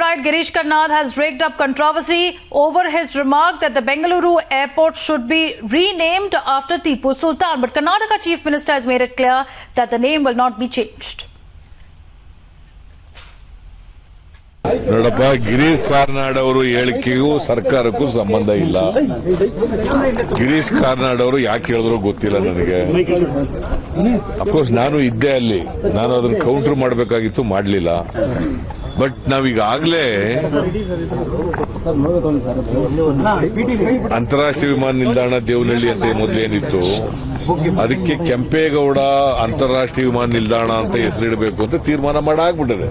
playwright Girish Karnad has raked up controversy over his remark that the Bengaluru airport should be renamed after Tipu Sultan. But Karnataka Chief Minister has made it clear that the name will not be changed. ನೋಡಪ್ಪ, ಗಿರೀಶ್ ಕಾರ್ನಾಡ್ ಅವರು ಹೇಳಿಕೆಗೂ ಸರ್ಕಾರಕ್ಕೂ ಸಂಬಂಧ ಇಲ್ಲ. ಗಿರೀಶ್ ಕಾರ್ನಾಡ್ ಅವರು ಯಾಕೆ ಹೇಳಿದ್ರು ಗೊತ್ತಿಲ್ಲ ನನಗೆ. ಅಫ್ಕೋರ್ಸ್ ನಾನು ಇದ್ದೆ ಅಲ್ಲಿ, ನಾನು ಅದನ್ನು ಕೌಂಟರ್ ಮಾಡಬೇಕಾಗಿತ್ತು, ಮಾಡಲಿಲ್ಲ. ಬಟ್ ನಾವೀಗಾಗಲೇ ಅಂತಾರಾಷ್ಟ್ರೀಯ ವಿಮಾನ ನಿಲ್ದಾಣ ದೇವನಹಳ್ಳಿ ಅಂತ ಮೊದಲೇನಿತ್ತು, ಅದಕ್ಕೆ ಕೆಂಪೇಗೌಡ ಅಂತಾರಾಷ್ಟ್ರೀಯ ವಿಮಾನ ನಿಲ್ದಾಣ ಅಂತ ಹೆಸರಿಡಬೇಕು ಅಂತ ತೀರ್ಮಾನ ಮಾಡಾಗ್ಬಿಟ್ಟದೆ.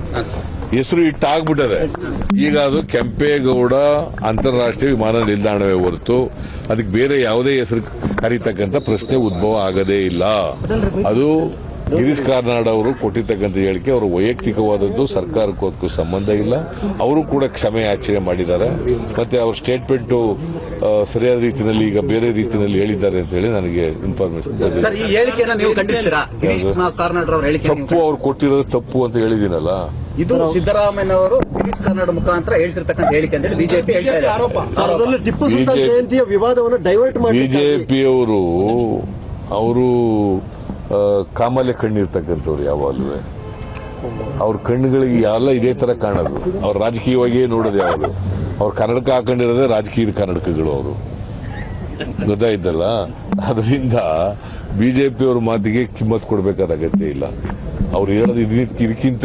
ಹೆಸರು ಇಟ್ಟಾಗ್ಬಿಟ್ಟದೆ. ಈಗ ಅದು ಕೆಂಪೇಗೌಡ ಅಂತಾರಾಷ್ಟ್ರೀಯ ವಿಮಾನ ನಿಲ್ದಾಣವೇ ಹೊರತು ಅದಕ್ಕೆ ಬೇರೆ ಯಾವುದೇ ಹೆಸರು ಕರೀತಕ್ಕಂಥ ಪ್ರಶ್ನೆ ಉದ್ಭವ ಆಗದೇ ಇಲ್ಲ. ಅದು ಗಿರೀಶ್ ಕಾರ್ನಾಡ್ ಅವರು ಕೊಟ್ಟಿರ್ತಕ್ಕಂಥ ಹೇಳಿಕೆ ಅವರ ವೈಯಕ್ತಿಕವಾದದ್ದು, ಸರ್ಕಾರಕ್ಕೂ ಸಂಬಂಧ ಇಲ್ಲ. ಅವರು ಕೂಡ ಕ್ಷಮೆ ಯಾಚನೆ ಮಾಡಿದ್ದಾರೆ. ಮತ್ತೆ ಅವ್ರ ಸ್ಟೇಟ್ಮೆಂಟ್ ಸರಿಯಾದ ರೀತಿಯಲ್ಲಿ ಈಗ ಬೇರೆ ರೀತಿಯಲ್ಲಿ ಹೇಳಿದ್ದಾರೆ ಅಂತ ಹೇಳಿ ನನಗೆ ಇನ್ಫಾರ್ಮೇಶನ್ ತಪ್ಪು. ಅವ್ರು ಕೊಟ್ಟಿರೋದು ತಪ್ಪು ಅಂತ ಹೇಳಿದ್ದೀನಲ್ಲ. ಇದು ಸಿದ್ದರಾಮಯ್ಯ ಅವರು ಗಿರೀಶ್ ಕಾರ್ನಾಡ್ ಮುಖಾಂತರ ಹೇಳ್ತಿರ್ತಕ್ಕಂಥ ಹೇಳಿಕೆ ಅಂತ ಹೇಳಿ ಬಿಜೆಪಿ ವಿವಾದವನ್ನು ಡೈವರ್ಟ್ ಮಾಡಿ ಬಿಜೆಪಿಯವರು ಅವರು ಕಾಮಲೆ ಕಣ್ಣಿರ್ತಕ್ಕಂಥವ್ರು ಯಾವಾಗಲೂ ಅವ್ರ ಕಣ್ಣುಗಳಿಗೆ ಎಲ್ಲ ಇದೇ ತರ ಕಾಣೋದು. ಅವ್ರು ರಾಜಕೀಯವಾಗಿಯೇ ನೋಡೋದು ಯಾವಾಗ. ಅವ್ರು ಕನ್ನಡಕ ಹಾಕೊಂಡಿರೋದೇ ರಾಜಕೀಯದ ಕನ್ನಡಕಗಳು. ಅವರು ಗೊತ್ತಾಯ್ತಲ್ಲ. ಅದರಿಂದ ಬಿಜೆಪಿಯವ್ರ ಮಾತಿಗೆ ಕಿಮ್ಮತ್ ಕೊಡಬೇಕಾದ ಅಗತ್ಯ ಇಲ್ಲ. ಅವ್ರು ಹೇಳೋದು ಇದಕ್ಕಿಂತ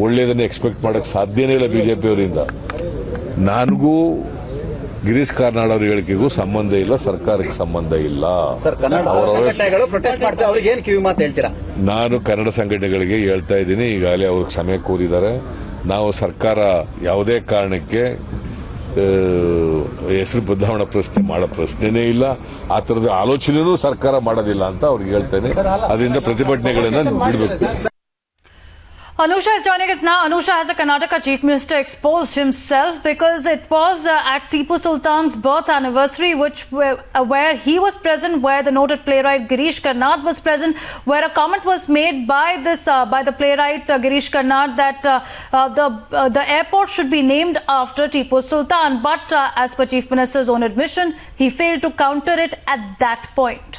ಒಳ್ಳೆಯದನ್ನ ಎಕ್ಸ್ಪೆಕ್ಟ್ ಮಾಡಕ್ ಸಾಧ್ಯನೇ ಇಲ್ಲ ಬಿಜೆಪಿಯವರಿಂದ. ನನಗೂ ಗಿರೀಶ್ ಕಾರ್ನಾಡ್ ಅವ್ರ ಹೇಳಿಕೆಗೂ ಸಂಬಂಧ ಇಲ್ಲ, ಸರ್ಕಾರಕ್ಕೆ ಸಂಬಂಧ ಇಲ್ಲ. ನಾನು ಕನ್ನಡ ಸಂಘಟನೆಗಳಿಗೆ ಹೇಳ್ತಾ ಇದ್ದೀನಿ, ಈಗಾಗಲೇ ಅವ್ರಿಗೆ ಕ್ಷಮೆ ಕೋರಿದ್ದಾರೆ. ನಾವು ಸರ್ಕಾರ ಯಾವುದೇ ಕಾರಣಕ್ಕೆ ಹೆಸರು ಬದಲಾವಣೆ ಪ್ರಶ್ನೆ ಮಾಡೋ ಪ್ರಶ್ನೆನೇ ಇಲ್ಲ. ಆ ತರದ ಆಲೋಚನೆನೂ ಸರ್ಕಾರ ಮಾಡೋದಿಲ್ಲ ಅಂತ ಅವ್ರಿಗೆ ಹೇಳ್ತೇನೆ. ಅದರಿಂದ ಪ್ರತಿಭಟನೆಗಳನ್ನ ಬಿಡಬೇಕು. Anusha is joining us now. Anusha, has the Karnataka Chief Minister exposed himself because it was at Tipu Sultan's birth anniversary, where he was present, where the noted playwright Girish Karnad was present, where a comment was made by the playwright Girish Karnad that the airport should be named after Tipu Sultan. But as per Chief Minister's own admission, he failed to counter it at that point.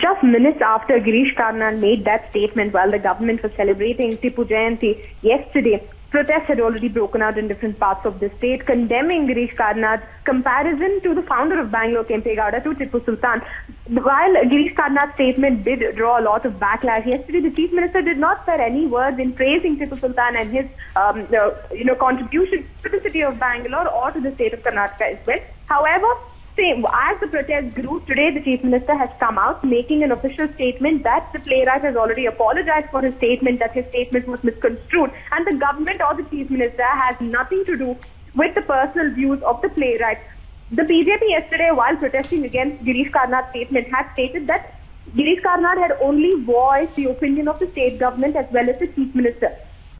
Just minutes after Girish Karnad made that statement while the government was celebrating Tipu Jayanti yesterday, protests had already broken out in different parts of the state, condemning Girish Karnad's comparison to the founder of Bangalore, Kempegowda, to Tipu Sultan. While Girish Karnad's statement did draw a lot of backlash, yesterday the Chief Minister did not spare any words in praising Tipu Sultan and his contribution to the city of Bangalore or to the state of Karnataka as well. However, as the protest grew, today the Chief Minister has come out making an official statement that the playwright has already apologized for his statement, that his statement was misconstrued, and the government or the Chief Minister has nothing to do with the personal views of the playwright. The BJP yesterday, while protesting against Girish Karnad's statement, had stated that Girish Karnad had only voiced the opinion of the state government as well as the Chief Minister.